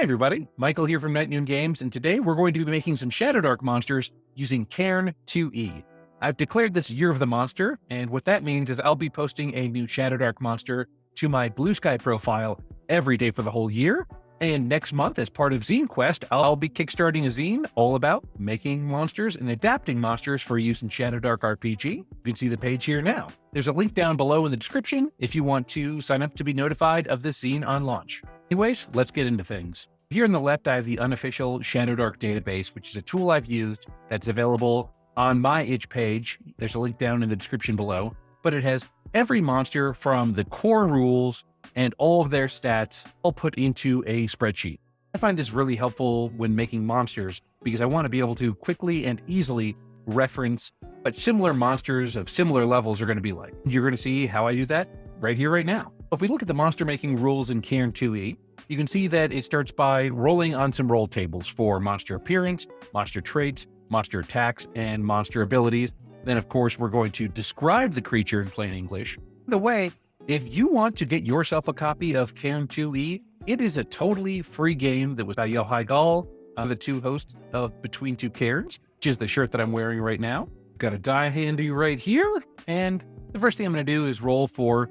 Hi everybody, Michael here from Night Noon Games, and today we're going to be making some Shadowdark monsters using Cairn 2E. I've declared this Year of the Monster, and what that means is I'll be posting a new Shadowdark monster to my BlueSky profile every day for the whole year, and next month, as part of Zine Quest, I'll be kickstarting a zine all about making monsters and adapting monsters for use in Shadowdark RPG. You can see the page here now. There's a link down below in the description if you want to sign up to be notified of this zine on launch. Anyways, let's get into things. Here on the left, I have the unofficial Shadowdark database, which is a tool I've used that's available on my itch page. There's a link down in the description below, but it has every monster from the core rules and all of their stats all put into a spreadsheet. I find this really helpful when making monsters because I want to be able to quickly and easily reference what similar monsters of similar levels are going to be like. You're going to see how I do that right here, right now. If we look at the monster making rules in Cairn 2E, you can see that it starts by rolling on some roll tables for monster appearance, monster traits, monster attacks, and monster abilities. Then, of course, we're going to describe the creature in plain English. By the way, if you want to get yourself a copy of Cairn 2E, it is a totally free game that was by Yohai Gall, the two hosts of Between Two Cairns, which is the shirt that I'm wearing right now. Got a die handy right here, and the first thing I'm going to do is roll for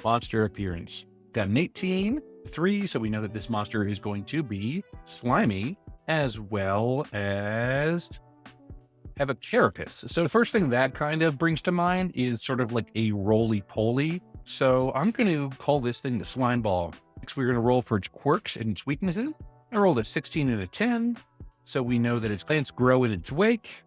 monster appearance. Got an 18, 3, so we know that this monster is going to be slimy, as well as have a carapace. So the first thing that kind of brings to mind is sort of like a roly-poly. So I'm going to call this thing the slime ball. Next, we're going to roll for its quirks and its weaknesses. I rolled a 16 and a 10, so we know that its plants grow in its wake,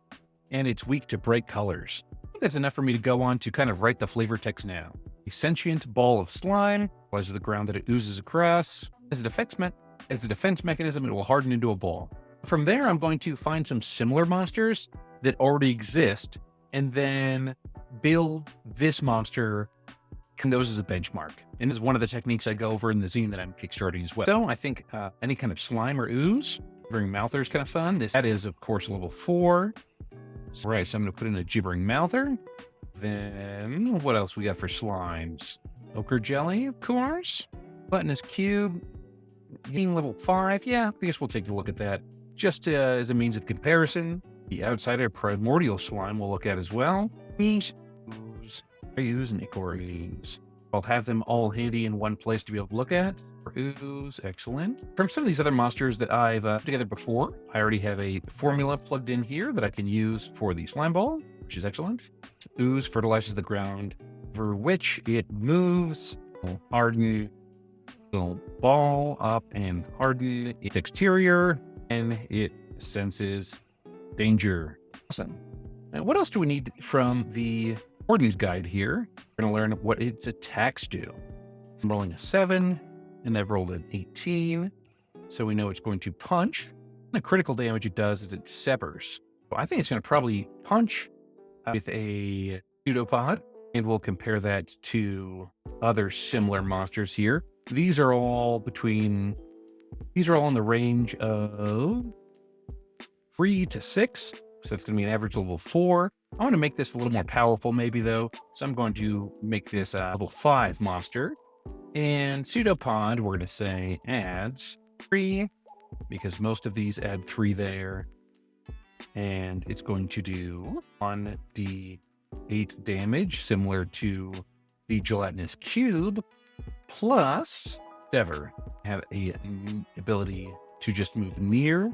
and it's weak to bright colors. I think that's enough for me to go on to kind of write the flavor text now. A sentient ball of slime applies to the ground that it oozes across. As a defense mechanism, it will harden into a ball. From there, I'm going to find some similar monsters that already exist, and then build this monster and those as a benchmark. And this is one of the techniques I go over in the zine that I'm kickstarting as well. So I think any kind of slime or ooze, gibbering mouther is kind of fun. That is, of course, level 4. All right, so I'm going to put in a gibbering mouther. Then what else we got for slimes? Ochre jelly, of course. Glutinous cube, being level 5. Yeah, I guess we'll take a look at that just as a means of comparison. The outsider primordial slime we'll look at as well. Ooze, ooze, and ichor-ooze. I'll have them all handy in one place to be able to look at. Ooze, excellent. From some of these other monsters that I've put together before, I already have a formula plugged in here that I can use for the slime ball, which is excellent. Ooze fertilizes the ground, for which it moves, will harden, will ball up and harden its exterior, and it senses danger. Awesome. Now, what else do we need from the Ordnance Guide here? We're going to learn what its attacks do. I'm rolling a 7, and I've rolled an 18, so we know it's going to punch. And the critical damage it does is it severs. So I think it's going to probably punch with a pseudopod, and we'll compare that to other similar monsters here. These are all in the range of 3 to 6, so it's going to be an average level 4. I want to make this a little more powerful maybe though, so I'm going to make this a level 5 monster. And pseudopod, we're going to say adds 3, because most of these add 3 there. And it's going to do 1d8 damage, similar to the gelatinous cube, plus sever. Have a ability to just move near,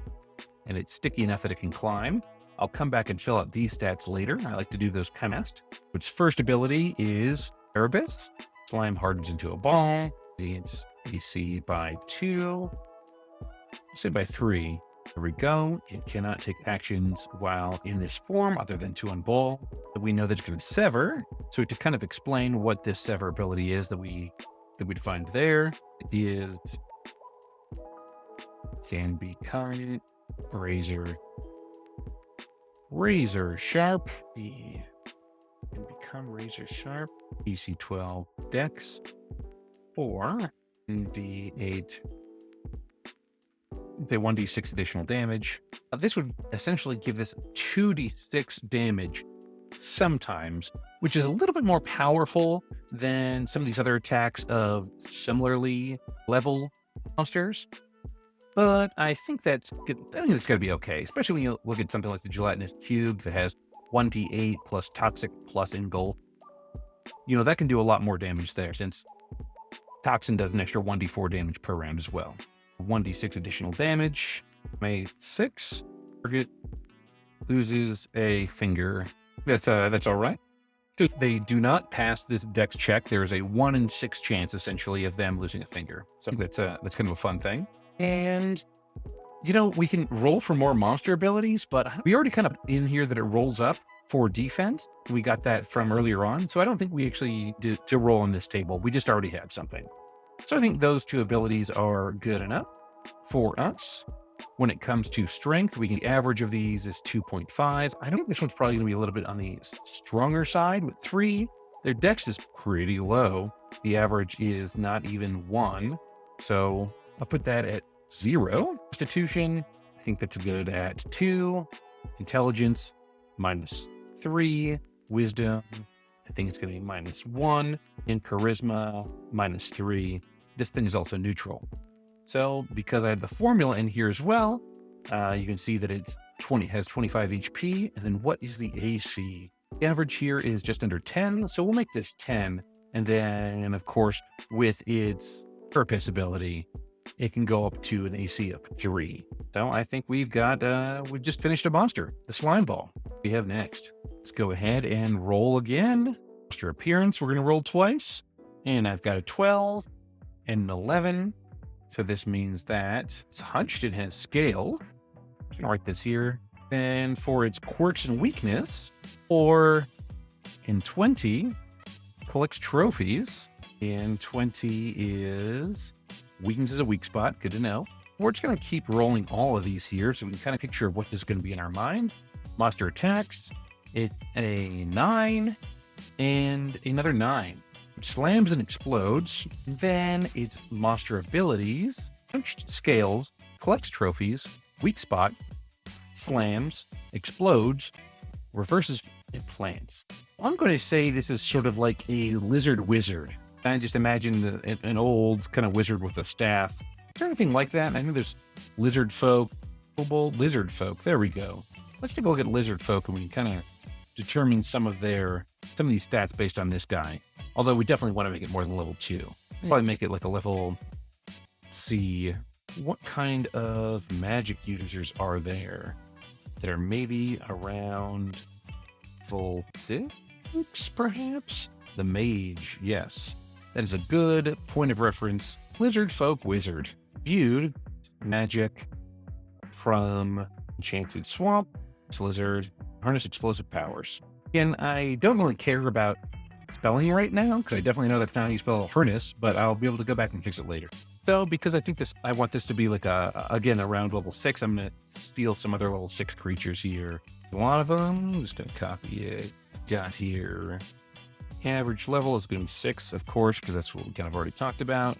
and it's sticky enough that it can climb. I'll come back and fill out these stats later. I like to do those kind of fast. Its first ability is Erebus. Slime hardens into a ball. It's AC by 2. Say by 3. There we go. It cannot take actions while in this form other than to unball. We know that it's going to sever. So to kind of explain what this sever ability is that we'd find there, it is can become razor sharp. Can become razor sharp. DC 12 Dex 4 D8. They 1d6 additional damage. This would essentially give this 2d6 damage sometimes, which is a little bit more powerful than some of these other attacks of similarly level monsters. but I think that's good. I think it's going to be okay, especially when you look at something like the gelatinous cube that has 1d8 plus toxic plus engulf. That can do a lot more damage there, since toxin does an extra 1d4 damage per round as well. 1d6 additional damage. May 6. Target loses a finger. That's all right. So if they do not pass this dex check, there is a 1 in 6 chance, essentially, of them losing a finger. So that's kind of a fun thing. And, we can roll for more monster abilities, but we already kind of in here that it rolls up for defense. We got that from earlier on, so I don't think we actually did to roll on this table. We just already had something. So I think those two abilities are good enough for us. When it comes to strength, the average of these is 2.5. I think this one's probably going to be a little bit on the stronger side with 3. Their dex is pretty low. The average is not even 1. So I'll put that at 0. Constitution, I think that's good at 2. Intelligence, -3. Wisdom, I think it's going to be -1. And charisma, -3. This thing is also neutral. So because I have the formula in here as well, you can see that it's has 25 HP. And then what is the AC? The average here is just under 10. So we'll make this 10. And then, of course, with its purpose ability, it can go up to an AC of 3. So I think we've just finished a monster, the slime ball. We have next. Let's go ahead and roll again. Monster appearance, we're going to roll twice. And I've got a 12 and an 11. So this means that it's hunched, it has scale. I'm going to write this here. And for its quirks and weakness, or in 20, collects trophies. And 20 is weakness is a weak spot. Good to know. We're just going to keep rolling all of these here so we can kind of picture what this is going to be in our mind. Monster attacks. It's a 9 and another 9. Which slams and explodes. Then its monster abilities, punched scales, collects trophies, weak spot, slams, explodes, reverses, and plants. I'm going to say this is sort of like a lizard wizard. I just imagine an old kind of wizard with a staff. Is there anything like that? I know there's Lizardfolk, Lizardfolk. There we go. Let's take a look at Lizardfolk and we can kind of determine some of these stats based on this guy. Although we definitely want to make it more than level 2. Probably make it like a level, let's see, what kind of magic users are there that are maybe around level 6, perhaps? The mage, yes. That is a good point of reference. Lizardfolk wizard. Viewed magic from Enchanted Swamp, Lizard, harness explosive powers. Again, I don't really care about spelling right now, because I definitely know that's not how you spell harness, but I'll be able to go back and fix it later. So, because I want this to be like again, around level 6, I'm going to steal some other level 6 creatures here. A lot of them, I'm just going to copy it. Got here. Average level is going to be 6, of course, because that's what we kind of already talked about.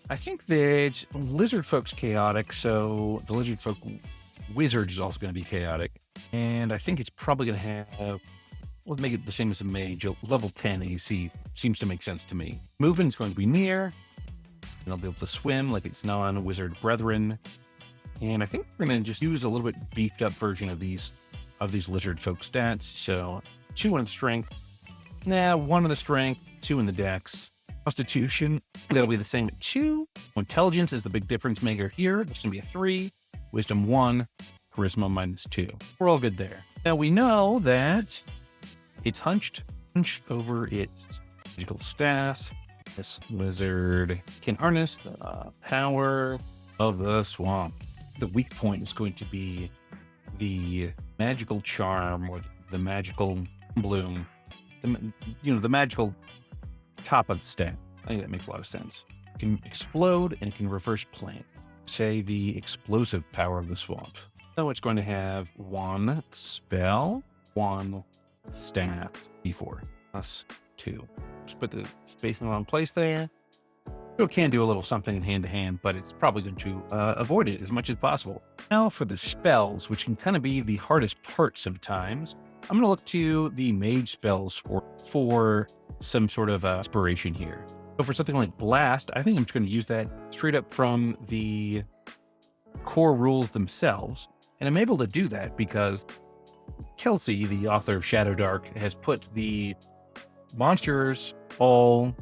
I think that Lizardfolk's chaotic, so the Lizardfolk wizard is also going to be chaotic. And I think it's probably going to have, let's make it the same as a mage, level 10 AC seems to make sense to me. Movement's going to be near, and I'll be able to swim like its non-wizard brethren. And I think we're going to just use a little bit beefed up version of these Lizardfolk stats. So 2 in strength, 1 in the strength, 2 in the dex. Constitution, that'll be the same at 2. Intelligence is the big difference maker here. It's going to be a 3. Wisdom 1. Charisma -2. We're all good there. Now we know that it's hunched over its magical staff. This wizard can harness the power of the swamp. The weak point is going to be the magical charm or the magical bloom. The magical top of the staff. I think that makes a lot of sense. It can explode and it can reverse plant. Say the explosive power of the swamp. So it's going to have 1 spell, 1 staff, D4, +2. Just put the space in the wrong place there. It can do a little something in hand-to-hand, but it's probably going to avoid it as much as possible. Now for the spells, which can kind of be the hardest part sometimes, I'm going to look to the mage spells for some sort of inspiration here. So for something like Blast, I think I'm just going to use that straight up from the core rules themselves. And I'm able to do that because Kelsey, the author of Shadowdark, has put the monsters all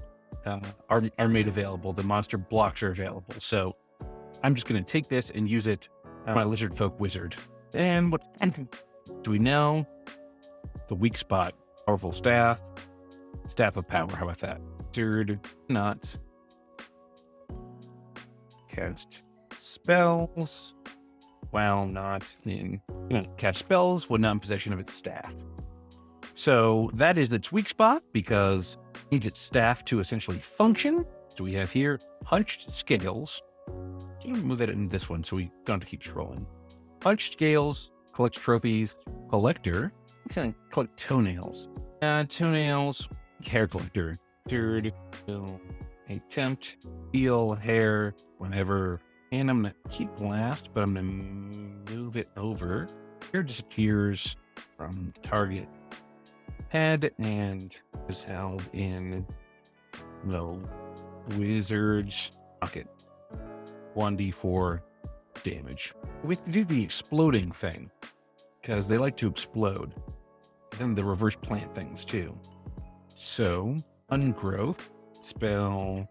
are made available. The monster blocks are available. So I'm just going to take this and use it on my Lizardfolk wizard. And what do we know? The weak spot, powerful staff, staff of power. How about that? Wizard, not cast spells while not in cast spells when not in possession of its staff. So that is its weak spot because it needs its staff to essentially function. So we have here hunched scales. Can you move that in this one so we don't have to keep scrolling? Hunched scales, collect trophies, collector. It's going to collect toenails. Toenails, hair collector. Third, attempt, feel hair whenever. And I'm going to keep blast, but I'm going to move it over. Hair disappears from target head and is held in the wizard's pocket. 1d4 damage. We have to do the exploding thing because they like to explode. And then the reverse plant things too. So, ungrowth, spell,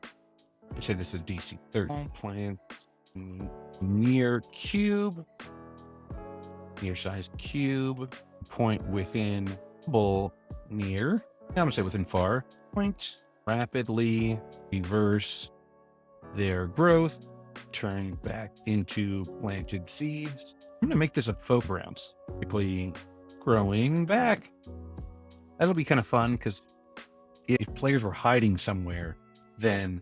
I said this is DC 30. Plant near cube, near size cube, point within bubble near. I'm gonna say within far. Point rapidly reverse their growth, turn back into planted seeds. I'm gonna make this a folk ramps, quickly growing back. That'll be kind of fun because if players were hiding somewhere, then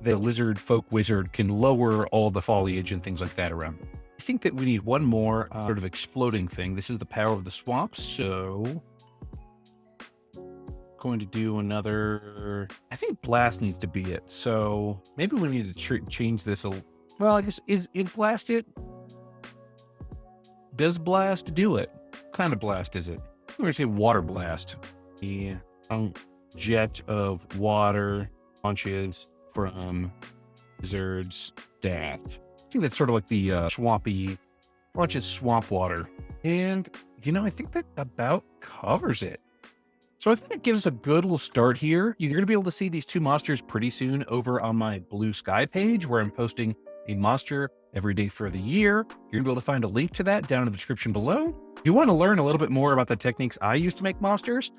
the Lizardfolk wizard can lower all the foliage and things like that around them. I think that we need one more sort of exploding thing. This is the power of the swamp, so going to do another. I think blast needs to be it, so maybe we need to change this. Well, I guess is it blast it? Does blast do it? What kind of blast is it? We're gonna say water blast. The jet of water launches from wizard's staff. I think that's sort of like the swampy, launches swamp water. And I think that about covers it. So I think it gives us a good little start here. You're going to be able to see these two monsters pretty soon over on my BlueSky page where I'm posting a monster every day for the year. You're going to be able to find a link to that down in the description below. If you want to learn a little bit more about the techniques I use to make monsters,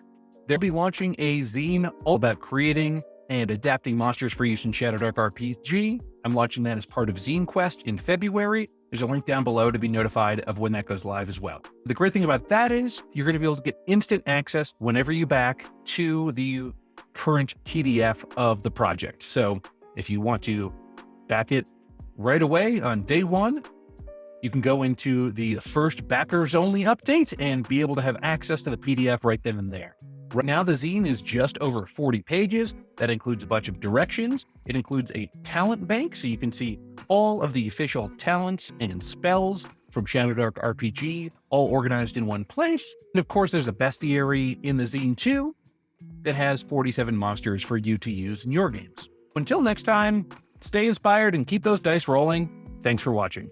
they'll be launching a zine all about creating and adapting monsters for use in Shadowdark RPG. I'm launching that as part of Zine Quest in February. There's a link down below to be notified of when that goes live as well. The great thing about that is you're going to be able to get instant access whenever you back to the current PDF of the project. So if you want to back it right away on day one, you can go into the first backers only update and be able to have access to the PDF right then and there. Right now, the zine is just over 40 pages. That includes a bunch of directions. It includes a talent bank, so you can see all of the official talents and spells from Shadowdark RPG, all organized in one place. And of course, there's a bestiary in the zine too that has 47 monsters for you to use in your games. Until next time, stay inspired and keep those dice rolling. Thanks for watching.